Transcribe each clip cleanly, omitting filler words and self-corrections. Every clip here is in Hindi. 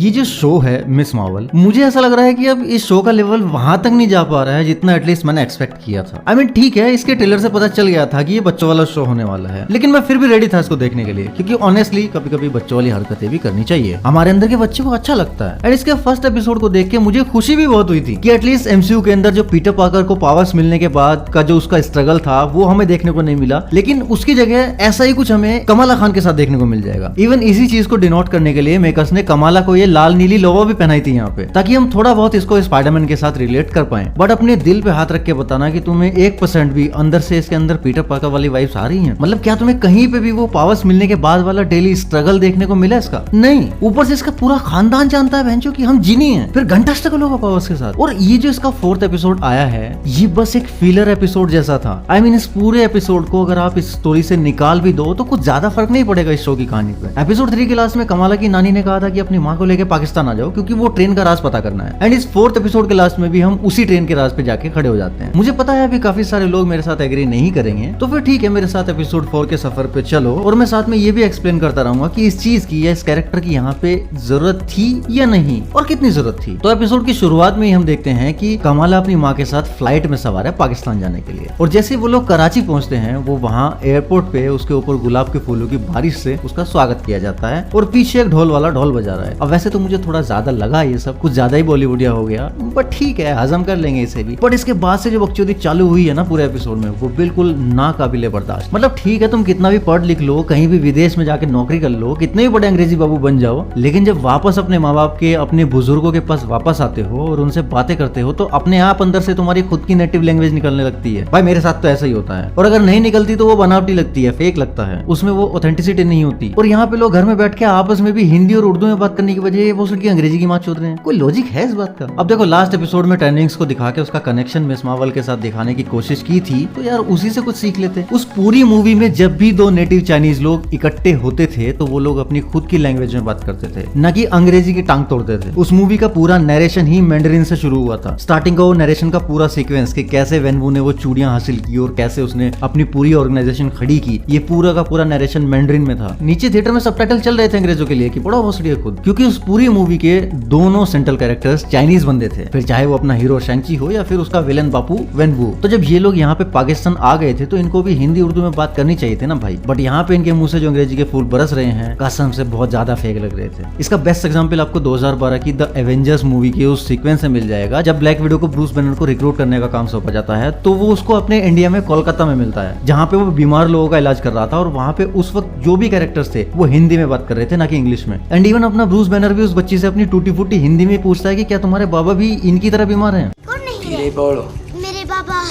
ये जो शो है मिस मार्वल, मुझे ऐसा लग रहा है कि अब इस शो का लेवल वहां तक नहीं जा पा रहा है जितना एटलीस्ट मैंने एक्सपेक्ट किया था। आई मीन ठीक है, इसके ट्रेलर से पता चल गया था कि ये बच्चों वाला शो होने वाला है, लेकिन मैं फिर भी रेडी था इसको देखने के लिए, क्योंकि ऑनेस्टली कभी कभी बच्चों वाली हरकतें भी करनी चाहिए, हमारे अंदर के बच्चे को अच्छा लगता है। एंड इसके फर्स्ट एपिसोड को देख के मुझे खुशी भी बहुत हुई थी कि एटलीस्ट एमसीयू के अंदर जो पीटर पार्कर को पावर्स मिलने के बाद का जो उसका स्ट्रगल था वो हमें देखने को नहीं मिला, लेकिन उसकी जगह ऐसा ही कुछ हमें कमाला खान के साथ देखने को मिल जाएगा। इवन इसी चीज को डिनोट करने के लिए मेकर्स ने कमाला को ये लाल नीली लोगो भी पहनाई थी यहाँ पे, ताकि हम थोड़ा बहुत इसको स्पाइडरमैन के साथ रिलेट कर पाए। बट अपने दिल पे हाथ रख के बताना कि तुम्हें 1% भी अंदर से इसके अंदर पीटर पार्कर वाली वाइब्स आ रही हैं? मतलब क्या तुम्हें कहीं पे भी वो पावर्स मिलने के बाद वाला डेली स्ट्रगल देखने को मिला इसका? नहीं, ऊपर से इसका पूरा खानदान जानता है बहनचोद कि हम जिनी हैं, फिर घंटा स्ट्रगल होगा पावर्स के साथ। और ये जो इसका 4th एपिसोड आया है, ये बस एक फिलर एपिसोड जैसा था। आई मीन इस पूरे एपिसोड को अगर आप इस स्टोरी से निकाल भी दो तो कुछ ज्यादा फर्क नहीं पड़ेगा इस शो की कहानी पे। एपिसोड 3 के लास्ट में कमाला की नानी ने कहा था कि अपनी माँ को लेकर पाकिस्तान आ जाओ, क्योंकि वो ट्रेन का राज पता करना है। एंड इस 4th एपिसोड के लास्ट में भी हम उसी ट्रेन के राज पे जाके खड़े हो जाते हैं। मुझे पता है अभी काफी सारे लोग मेरे साथ एग्री नहीं करेंगे, तो फिर ठीक है, मेरे साथ एपिसोड 4 के सफर पे चलो, और मैं साथ में ये भी एक्सप्लेन करता रहूंगा कि इस चीज की या इस कैरेक्टर की यहाँ पे जरूरत थी या नहीं, और कितनी जरूरत थी। तो एपिसोड की शुरुआत में ही हम देखते हैं कि कमाला अपनी माँ के साथ फ्लाइट में सवार है पाकिस्तान जाने के लिए, और जैसे वो लोग कराची पहुंचते हैं, वो वहाँ एयरपोर्ट पे उसके ऊपर गुलाब के फूलों की बारिश से उसका स्वागत किया जाता है, और पीछे एक ढोल वाला ढोल बजा रहा है। अब वैसे तो मुझे थोड़ा ज्यादा लगा ये सब, कुछ ज्यादा ही बॉलीवुडिया हो गया, बट ठीक है, हजम कर लेंगे इसे भी। बट इसके बाद से जो बकचोदी चालू हुई है ना पूरे एपिसोड में, वो बिल्कुल ना काबिले बर्दाश्त। मतलब ठीक है, तुम कितना भी पढ़ लिख लो, कहीं भी विदेश में जाके नौकरी कर लो, कितने भी बड़े अंग्रेजी बाबू बन जाओ, लेकिन जब वापस अपने माँ बाप के, अपने बुजुर्गों के पास वापस आते हो और उनसे बातें करते हो, तो अपने आप अंदर से तुम्हारी खुद की नेटिव लैंग्वेज निकलने लगती है। भाई मेरे साथ तो ऐसा ही होता है, और अगर नहीं निकलती तो वो बनावटी लगती है, फेक लगता है, उसमें वो ऑथेंटिसिटी नहीं होती। और यहाँ पे लोग घर में बैठ के आपस में भी हिंदी और उर्दू में बात करने की बजाय वो उसकी अंग्रेजी की बात चोद रहे हैं। कोई लॉजिक है इस बात का? अब देखो, लास्ट एपिसोड में ट्रेंडिंग्स को दिखा के उसका कनेक्शन मिस मार्वल के साथ दिखाने की कोशिश की थी, तो यार उसी से कुछ सीख लेते। उस पूरी मूवी में जब भी 2 नेटिव चाइनीज लोग इकट्ठे होते थे तो वो लोग अपनी खुद की लैंग्वेज में बात करते थे, न कि अंग्रेजी की टांग तोड़ते थे। उस मूवी का पूरा नरेशन ही मैंडरिन से शुरू हुआ था। स्टार्टिंग का वो नरेशन का पूरा सीक्वेंस कि कैसे वेनवू ने वो चूड़ियां हासिल की और कैसे उसने अपनी पूरी ऑर्गेनाइजेशन खड़ी की, ये पूरा का पूरा नरेशन मैंडरिन में था। नीचे थिएटर में सबटाइटल चल रहे थे अंग्रेजों के लिए कि बड़ा भोसड़ी है खुद, क्योंकि उस पूरी मूवी के दोनों सेंट्रल कैरेक्टर्स चाइनीज बंदे थे, फिर चाहे वो अपना हीरो शैंची हो या फिर उसका विलन बापू वेनवू। तो जब ये लोग यहाँ पे पाकिस्तान आ गए थे तो इनको भी हिंदी उर्दू में बात करनी चाहिए थी ना भाई, बट यहाँ पे इनके मुंह से जो अंग्रेजी के फूल बरस रहे हैं, कसम से बहुत ज्यादा फेक लग रहे थे। इसका बेस्ट एग्जांपल आपको 2012 की द एवेंजर्स मूवी के उस सीक्वेंस से मिल जाएगा, जब ब्लैक विडो को ब्रूस बैनर को रिक्रूट करने का काम सौंपा जाता है, तो वो उसको अपने इंडिया में कोलकाता में मिलता है, जहाँ पे वो बीमार लोगों का इलाज कर रहा था, और वहाँ पे उस वक्त जो भी कैरेक्टर्स थे वो हिंदी में बात कर रहे थे, ना कि इंग्लिश में। एंड इवन अपना ब्रूस बैनर भी उस बच्ची से अपनी टूटी फूटी हिंदी में पूछता है कि क्या तुम्हारे बाबा भी इनकी तरह बीमार हैं? मेरे बाबा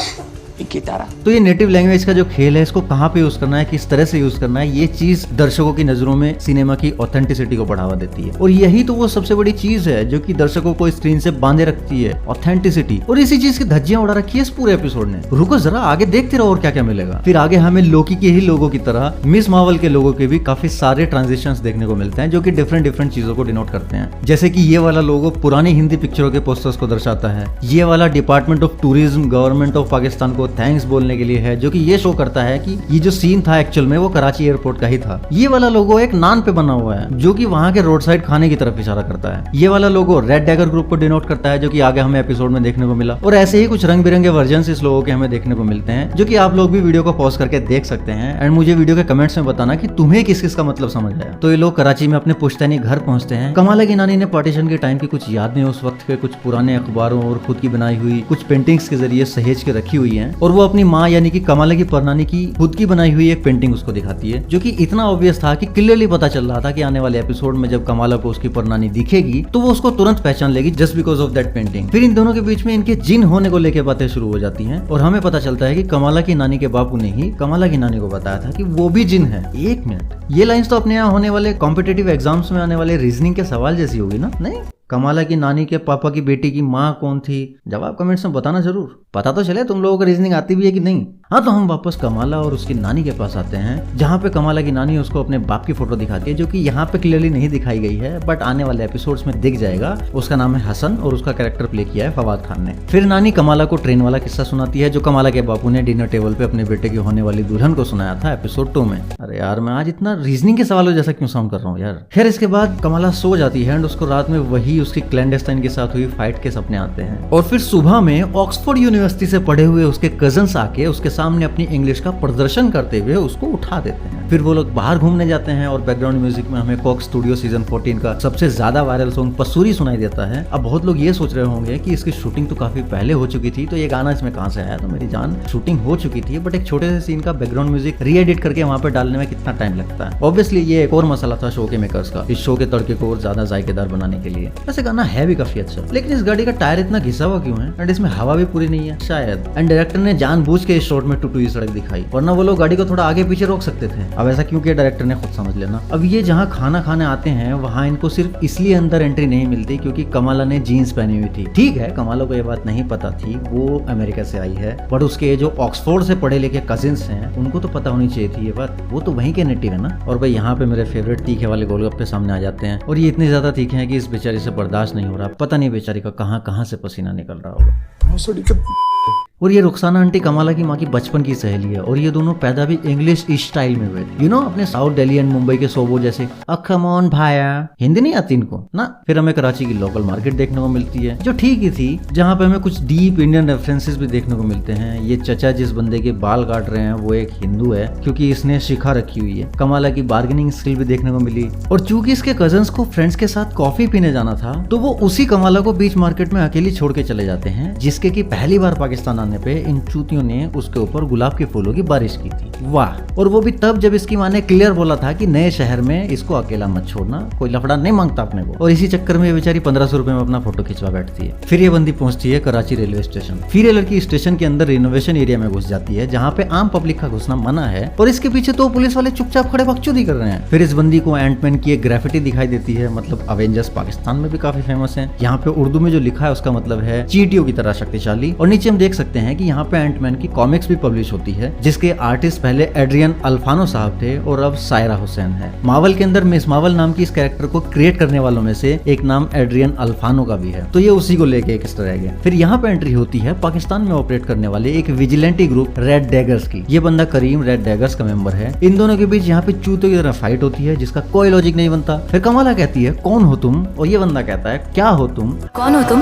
की तरह। तो ये नेटिव लैंग्वेज का जो खेल है, इसको कहाँ पे यूज करना है, किस तरह से यूज करना है, ये चीज दर्शकों की नजरों में सिनेमा की ऑथेंटिसिटी को बढ़ावा देती है। और यही तो वो सबसे बड़ी चीज है जो कि दर्शकों को स्क्रीन से बांधे रखती है, ऑथेंटिसिटी। और इसी चीज की धज्जियां उड़ा रखी है इस पूरे एपिसोड ने। रुको जरा, आगे देखते रहो और क्या क्या मिलेगा। फिर आगे हमें लोकी के ही लोगों की तरह मिस मार्वल के लोगों के भी काफी सारे ट्रांजिशंस देखने को मिलते हैं, जो कि डिफरेंट चीजों को डिनोट करते हैं। जैसे कि ये वाला लोगो पुरानी हिंदी पिक्चरों के पोस्टर्स को दर्शाता है, ये वाला department of tourism government of Pakistan को थैंक्स बोलने के लिए है, जो कि ये शो करता है कि ये जो सीन था एक्चुअल में वो कराची एयरपोर्ट का ही था। ये वाला लोगो एक नान पे बना हुआ है, जो कि वहां के रोड साइड खाने की तरफ इशारा करता है। ये वाला लोगो रेड डैगर ग्रुप को डिनोट करता है, जो कि आगे हमें एपिसोड में देखने को मिला। और ऐसे ही कुछ रंग बिरंगे वर्जन्स इस लोगों के हमें देखने को मिलते हैं, जो कि आप लोग भी वीडियो को पॉज करके देख सकते हैं। एंड मुझे वीडियो के कमेंट्स में बताना कि तुम्हें किस किस का मतलब समझ आया। तो ये लोग कराची में अपने पुश्तैनी घर पहुंचते हैं। कमाला की नानी ने पार्टीशन के टाइम की कुछ यादें, उस वक्त के कुछ पुराने अखबारों और खुद की बनाई हुई कुछ पेंटिंग्स के जरिए सहेज के रखी हुई है, और वो अपनी माँ यानी कि कमाला की परनानी की खुद की बनाई हुई एक पेंटिंग उसको दिखाती है, जो कि इतना ऑब्वियस था कि क्लियरली पता चल रहा था कि आने वाले एपिसोड में जब कमाला को उसकी परनानी दिखेगी तो वो उसको तुरंत पहचान लेगी, just because of that painting. फिर इन दोनों के बीच में इनके जिन होने को लेकर बातें शुरू हो जाती हैं, और हमें पता चलता है कि कमाला की नानी के बापू ने ही कमाला की नानी को बताया था कि वो भी जिन है। एक मिनट, ये लाइंस तो अपने यहाँ होने वाले कॉम्पिटिटिव एग्जाम्स में आने वाले रीजनिंग के सवाल जैसी होगी ना? नहीं, कमाला की नानी के पापा की बेटी की माँ कौन थी? जवाब कमेंट्स में बताना जरूर, पता तो चले तुम लोगों को रीजनिंग आती भी है कि नहीं। हाँ, तो हम वापस कमाला और उसकी नानी के पास आते हैं, जहाँ पे कमाला की नानी उसको अपने बाप की फोटो दिखाती है, जो कि यहाँ पे क्लियरली नहीं दिखाई गई है, बट आने वाले एपिसोड्स में दिख जाएगा। उसका नाम है हसन और उसका कैरेक्टर प्ले किया है फवाद खान ने। फिर नानी कमाला को ट्रेन वाला किस्सा सुनाती है, जो कमाला के बापू ने डिनर टेबल पे अपने बेटे की होने वाली दुल्हन को सुनाया था एपिसोड 2 में। अरे यार, मैं आज इतना रीजनिंग के सवालों जैसा क्यों साउंड कर रहा हूँ यार। खैर, इसके बाद कमाला सो जाती है एंड उसको रात में वही उसकी क्लैंडस्टाइन के साथ हुई फाइट के सपने आते हैं। और फिर सुबह में ऑक्सफोर्ड यूनिवर्सिटी से पढ़े हुए उसके कजन्स आके उसके सामने अपनी इंग्लिश का प्रदर्शन करते हुए उसको उठा देते हैं। फिर वो लोग बाहर घूमने जाते हैं और बैकग्राउंड म्यूजिक में हमें कॉक स्टूडियो सीजन 14 का सबसे ज्यादा वायरल सॉन्ग पसूरी सुनाई देता है। अब बहुत लोग ये सोच रहे होंगे कि इसकी शूटिंग तो काफी पहले हो चुकी थी, तो ये गाना इसमें कहां से आया? तो मेरी जान, शूटिंग हो चुकी थी, बट एक छोटे से सीन का बैकग्राउंड म्यूजिक री एडिट करके वहां पे डालने में कितना टाइम लगता है। ऑब्वियसली ये एक और मसला था शो के मेकर्स का, इस शो के तड़के को और ज्यादा जायकेदार बनाने के लिए। वैसे गाना है भी काफी अच्छा, लेकिन इस गाड़ी का टायर इतना घिसा हुआ क्यों है? एंड इसमें हवा भी पूरी नहीं है शायद। एंड डायरेक्टर ने जानबूझ के इस शॉट में टूटी हुई सड़क दिखाई, वरना वो लोग गाड़ी को थोड़ा आगे पीछे रोक सकते थे। अब ऐसा क्यों किया डायरेक्टर ने खुद समझ लेना। अब ये जहाँ खाना खाने आते हैं वहाँ इनको सिर्फ इसलिए अंदर एंट्री नहीं मिलती क्योंकि कमाला ने जीन्स पहनी हुई थी। ठीक है, कमाला को ये बात नहीं पता थी, वो अमेरिका से आई है, बट उसके जो ऑक्सफोर्ड से पढ़े लिखे कजिन्स हैं उनको तो पता होनी चाहिए थी ये बात, वो तो वहीं के नेटिव है ना। और भाई यहाँ पे मेरे फेवरेट तीखे वाले गोलगप्पे सामने आ जाते हैं, और ये इतने ज्यादा तीखे हैं कि इस बेचारी से बर्दाश्त नहीं हो रहा। पता नहीं बेचारी का कहाँ से पसीना निकल रहा होगा। और ये रुखसाना आंटी कमाला की माँ की बचपन की सहेली है, और ये दोनों पैदा भी इंग्लिश स्टाइल में हुए, यू नो, अपने साउथ दिल्ली एंड मुंबई के सोबो जैसे। कम ऑन भाया, हिंदी नहीं आती इनको ना। फिर हमें कराची की लोकल मार्केट देखने को मिलती है, जो ठीक ही थी, जहाँ पे हमें कुछ डीप इंडियन रेफरेंसेस भी देखने को मिलते हैं। ये चचा जिस बंदे के बाल काट रहे हैं वो एक हिंदू है, क्योंकि इसने शिखा रखी हुई है। कमाला की बार्गेनिंग स्किल भी देखने को मिली। और चूंकि इसके कजन्स को फ्रेंड्स के साथ कॉफी पीने जाना था, तो वो उसी कमाला को बीच मार्केट में अकेली छोड़ के चले जाते हैं, जिसके की पहली बार पाकिस्तान आने पे इन ने उसके ऊपर गुलाब के फूलों की बारिश की थी। वाह! और वो भी तब जब इसकी माँ ने क्लियर बोला था कि नए शहर में इसको अकेला मत छोड़ना, कोई लफड़ा नहीं मांगता अपने को। और इसी चक्कर में ये बेचारी 1500 रुपए में अपना फोटो खिंचवा बैठती है। फिर ये बंदी पहुंचती है कराची रेलवे स्टेशन। फिर ये लड़की स्टेशन के अंदर रिनोवेशन एरिया में घुस जाती है, जहाँ पे आम पब्लिक का घुसना मना है, और इसके पीछे तो पुलिस वाले चुपचाप खड़े बकचोदी कर रहे हैं। फिर इस बंदी को एंटमैन की एक ग्राफिटी दिखाई देती है, मतलब अवेंजर्स पाकिस्तान में भी काफी फेमस है। यहाँ पे उर्दू में जो लिखा है उसका मतलब है चींटियों की तरह शक्तिशाली। और नीचे हम देख सकते हैं कि यहाँ पे एंटमैन की कॉमिक्स भी पब्लिश होती है, जिसके आर्टिस्ट पहले एड्रियन अल्फानो साहब थे और अब सायरा हुसैन है। मार्वल के अंदर मिस मार्वल नाम की इस कैरेक्टर को क्रिएट करने वालों में से एक नाम एड्रियन अल्फानो का भी है, तो ये उसी को लेके एक स्टर है। फिर यहाँ पे एंट्री होती है पाकिस्तान में ऑपरेट करने वाले एक विजिलेंटी ग्रुप रेड डैगर्स की। ये बंदा करीम रेड डैगर्स का मेंबर है। इन दोनों के बीच यहाँ पे चूतों की तरह फाइट होती है, जिसका कोई लॉजिक नहीं बनता। फिर कमाला कहती है कौन हो तुम, और ये बंदा कहता है क्या हो तुम, कौन हो तुम,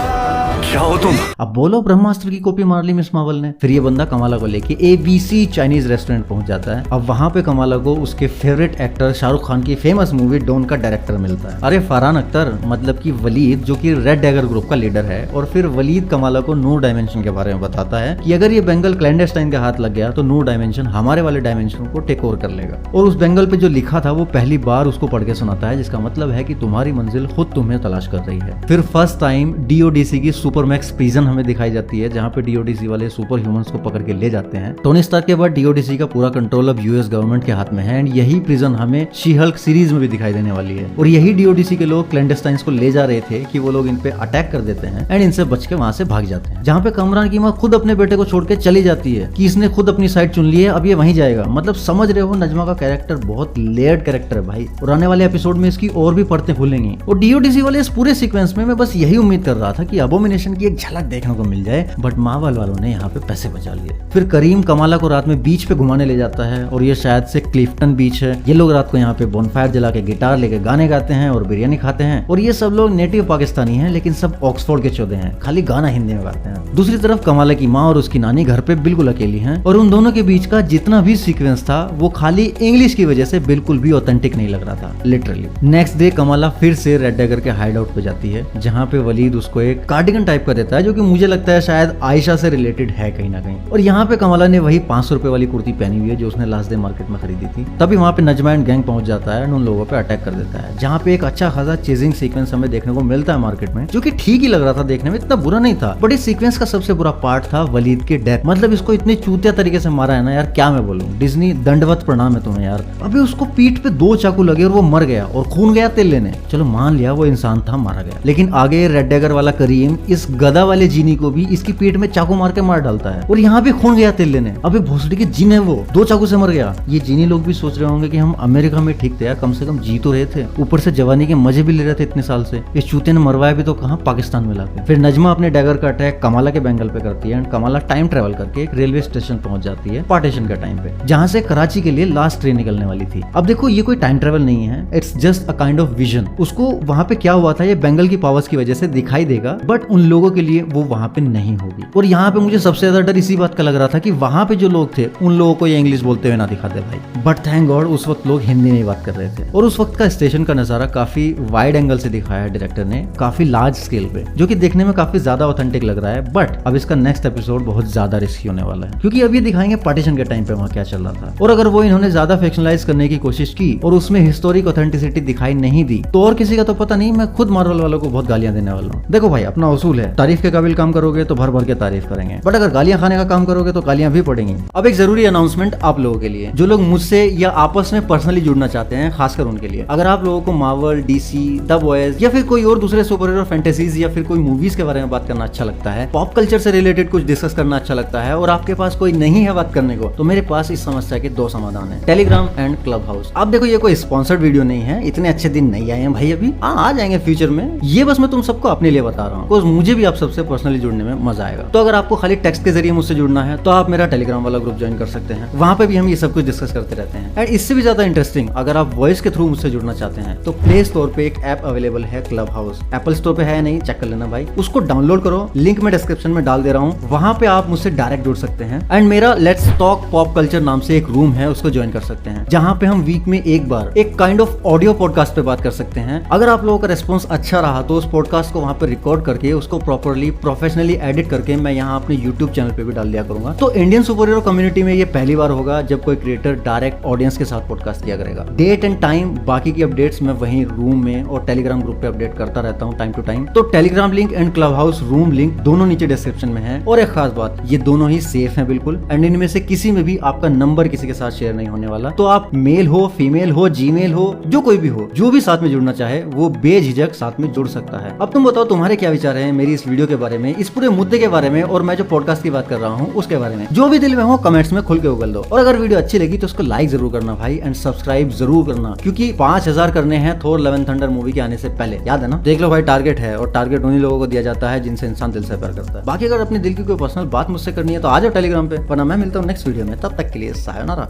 क्या हो तुम। अब बोलो, ब्रह्मास्त्र की कॉपी मार ली मिस मार्वल ने। फिर ये बंदा कमाला को लेके ABC चाइनीज रेस्टोरेंट पहुंच जाता है। अब वहां पे कमाला को उसके फेवरेट एक्टर शाहरुख खान की फेमस मूवी डॉन का डायरेक्टर मिलता है। अरे फरहान अख्तर, मतलब कि वलीद, जो कि रेड डैगर ग्रुप का लीडर है। और फिर वलीद कमाला को नूर डायमेंशन के बारे में बताता है कि अगर ये बेंगल क्लैंडस्टाइन के हाथ लग गया तो नूर डायमेंशन हमारे वाले डायमेंशन को टेक ओवर कर लेगा। और उस बेंगल पे जो लिखा था वो पहली बार उसको पढ़ के सुनाता है, जिसका मतलब है कि तुम्हारी मंजिल खुद तुम्हें तलाश कर रही है। फिर फर्स्ट टाइम DODC की सुपरमैक्स प्रिजन हमें दिखाई जाती है, जहाँ पे DODC वाले सुपर ह्यूमंस को पकड़ के ले जाते हैं। टोनी स्टार्क के बाद DODC का पूरा कंट्रोल अब US गवर्नमेंट के हाथ में है, एंड यही प्रिजन हमें शी हल्क सीरीज में भी दिखाई देने वाली है। और यही DODC के लोग क्लैंडस्टाइन्स को ले जा रहे थे कि वो लोग इन पे अटैक कर देते हैं एंड इनसे बच के वहां से भाग जाते हैं। जहाँ पे कमरान की माँ खुद अपने बेटे को छोड़ के चली जाती है कि इसने खुद अपनी साइड चुन ली है, अब ये वहीं जाएगा। मतलब समझ रहे हो, नजमा का कैरेक्टर बहुत लेयर्ड कैरेक्टर है भाई, और आने वाले एपिसोड में इसकी और भी परतें खुलेंगी। और DODC वाले इस पूरे सीक्वेंस में मैं बस यही उम्मीद कर रहा था कि अबोमिनेशन की एक झलक देखने को मिल जाए, बट मार्वल वालों ने यहाँ पे पैसे बचा लिए। फिर करीम कमाला को रात में बीच पे घुमाने ले जाता है, और ये शायद से क्लिफ्टन बीच है। ये लोग रात को यहाँ पे बोनफायर जला के गिटार लेके गाने गाते हैं और बिरयानी खाते हैं। और ये सब लोग नेटिव पाकिस्तानी हैं, लेकिन सब ऑक्सफोर्ड के चौधे हैं, खाली गाना हिंदी में गाते हैं। दूसरी तरफ कमाला की माँ और उसकी नानी घर पे बिल्कुल अकेली हैं, और उन दोनों के बीच का जितना भी सीक्वेंस था वो खाली इंग्लिश की वजह से बिल्कुल भी ऑथेंटिक नहीं लग रहा था, लिटरली। नेक्स्ट डे कमाला फिर से रेड डैगर के हाइड आउट पे जाती है, जहाँ पे वलीद उसको एक कार्डिगन टाइप टाइप का देता है जो कि मुझे लगता है शायद आयशा से रिलेटेड है कहीं ना कहीं। और यहाँ पे कमला ने वही 500 रुपए वाली कुर्ती पहनी हुई है जो उसने लास्ट डे मार्केट में खरीदी थी। तभी वहाँ पे नजमा एंड गैंग पहुंच जाता है और उन लोगों पे अटैक कर देता है, जहाँ पे एक अच्छा खासा चेजिंग सीक्वेंस हमें देखने को मिलता है मार्केट में, जो कि ठीक ही लग रहा था देखने में, इतना बुरा नहीं था। बट इस सीक्वेंस का सबसे बुरा पार्ट था वलीद के डेथ। मतलब इसको इतने चूतिया तरीके से मारा है ना यार, क्या मैं बोलूं। डिज्नी दंडवत प्रणाम है तुम्हें यार। अभी उसको पीठ पे 2 चाकू लगे और वो मर गया और खून गया तेल लेने। चलो मान लिया वो इंसान था, मारा गया, लेकिन आगे रेड डैगर वाला करीम इस गधा वाले जीनी को भी इसकी पीठ में चाकू मार के मार डालता है और यहाँ पे खून गया तेल लेने। अभी भोसड़ी के जिन है वो 2 चाकू से मर गया। ये जीनी लोग भी सोच रहे होंगे कि हम अमेरिका में ठीक थे यार, कम से कम जी तो रहे थे, ऊपर से जवानी के मजे भी ले रहे थे इतने साल से। इस चूते ने मरवाया भी तो कहाँ, पाकिस्तान में लाके। फिर नजमा अपने डैगर का अटैक कमाला के बैंगल पे करती है एंड कमाला टाइम ट्रेवल करके एक रेलवे स्टेशन पहुंच जाती है पार्टीशन के टाइम पे, जहाँ से कराची के लिए लास्ट ट्रेन निकलने वाली थी। अब देखो ये कोई टाइम ट्रेवल नहीं है, it's just a kind of vision. उसको वहाँ पे क्या हुआ था ये बैंगल की पावर्स की वजह से दिखाई देगा, बट उन लोगों के लिए वो वहाँ पे नहीं होगी। और यहाँ पे मुझे सबसे ज्यादा डर इसी बात का लग रहा था कि वहाँ पे जो लोग थे उन लोगों को ये इंग्लिश बोलते हुए ना दिखा दे भाई। बट थैंक गॉड उस वक्त लोग हिंदी में ही बात कर रहे थे। और उस वक्त का स्टेशन का नजारा काफी वाइड एंगल से दिखाया है डायरेक्टर ने, काफी लार्ज स्केल पे, जो कि देखने में काफी ज्यादा ऑथेंटिक लग रहा है। बट अब इसका नेक्स्ट एपिसोड बहुत ज्यादा रिस्की होने वाला है, क्योंकि अब ये दिखाएंगे पार्टीशन के टाइम पे वहाँ क्या चल रहा था। और अगर वो इन्होंने ज्यादा फिक्शनलाइज करने की कोशिश की और उसमें हिस्टोरिक ऑथेंटिसिटी दिखाई नहीं दी तो और किसी का तो पता नहीं, मैं खुद मार्वल वालों को बहुत गालियां देने वाला हूँ। देखो भाई अपना उसूल है, तारीफ के काबिल काम करोगे तो भर भर के तारीफ करेंगे, बट अगर गालियां खाने का काम करोगे तो गालियां भी पड़ेंगी। अब एक जरूरी अनाउंसमेंट आप लोगों के लिए, जो लोग मुझसे या आपस में पर्सनली जुड़ना चाहते हैं, खासकर उनके लिए। अगर आप लोगों को मार्वल, डीसी, द बॉयज या फिर कोई और दूसरे सुपर हीरो फैंटेसीज या फिर कोई मूवीज के बारे में बात करना अच्छा लगता है, पॉप कल्चर से रिलेटेड कुछ डिस्कस करना अच्छा लगता है और आपके पास कोई नहीं है बात करने को, तो मेरे पास इस समस्या के 2 समाधान है, टेलीग्राम एंड क्लब हाउस। आप देखो ये कोई स्पॉन्सर्ड वीडियो नहीं है, इतने अच्छे दिन नहीं आए हैं भाई अभी, आ जाएंगे फ्यूचर में। ये बस मैं तुम सबको अपने लिए बता रहा हूँ, मुझे भी आप सबसे पर्सनली जुड़ने में मजा आएगा। तो अगर आपको खाली टेक्स्ट के जरिए मुझसे जुड़ना है तो आप मेरा टेलीग्राम वाला ग्रुप ज्वाइन कर सकते हैं, वहाँ पे भी हम ये सब कुछ डिस्कस करते रहते हैं। एंड इससे भी ज्यादा इंटरेस्टिंग अगर आप वॉइस के थ्रू मुझसे जुड़ना चाहते हैं तो प्ले स्टोर पे एक ऐप अवेलेबल है, क्लब हाउस। एप्पल स्टोर पे है नहीं, चेक कर लेना भाई, उसको डाउनलोड करो, लिंक मैं डिस्क्रिप्शन में डाल दे रहा हूँ, वहाँ पे आप मुझसे डायरेक्ट जुड़ सकते हैं। एंड मेरा लेट्स टॉक पॉप कल्चर नाम से एक रूम है, उसको ज्वाइन कर सकते हैं, जहाँ पे हम वीक में एक बार एक काइंड ऑफ ऑडियो पॉडकास्ट पे बात कर सकते हैं। अगर आप लोगों का रेस्पॉन्स अच्छा रहा तो उस पॉडकास्ट को वहाँ पे रिकॉर्ड करके उसको प्रॉपर्ली प्रोफेशनली एडिट करके मैं यहाँ अपने यूट्यूब चैनल पे भी डाल दिया करूंगा। तो इंडियन सुपर हीरो कम्युनिटी में ये पहली बार होगा जब कोई क्रिएटर डायरेक्ट ऑडियंस के साथ पॉडकास्ट किया करेगा। डेट एंड टाइम बाकी की अपडेट्स मैं वहीं रूम में और टेलीग्राम ग्रुप पे अपडेट करता रहता हूँ टाइम टू टाइम। तो Telegram link and club house room link दोनों नीचे डिस्क्रिप्शन में है। और एक खास बात, ये दोनों ही सेफ है बिल्कुल, एंड इनमें से किसी में भी आपका नंबर किसी के साथ शेयर नहीं होने वाला। तो आप मेल हो, फीमेल हो, जीमेल हो, जो कोई भी हो, जो भी साथ में जुड़ना चाहे वो बेझिझक साथ में जुड़ सकता है। अब तुम बताओ तुम्हारे क्या विचार हैं मेरी इस वीडियो के बारे में, इस पूरे मुद्दे के बारे में, और मैं जो पॉडकास्ट की बात कर रहा हूँ उसके बारे में। जो भी दिल में हो कमेंट्स में खुल के उगल दो। और अगर वीडियो अच्छी लगी तो उसको लाइक जरूर करना भाई, एंड सब्सक्राइब जरूर करना, क्योंकि 5000 करने हैं थोर लव एंड थंडर मूवी के आने से पहले, याद है ना। देख लो भाई टारगेट है, और टारगेट उन्हीं लोगों को दिया जाता है जिनसे इंसान दिल से प्यार करता है। बाकी अगर अपने दिल की कोई पर्सनल बात मुझसे करनी है तो आ जाओ टेलीग्राम पे, वरना मैं मिलता हूँ नेक्स्ट वीडियो में। तब तक के लिए सायोनारा।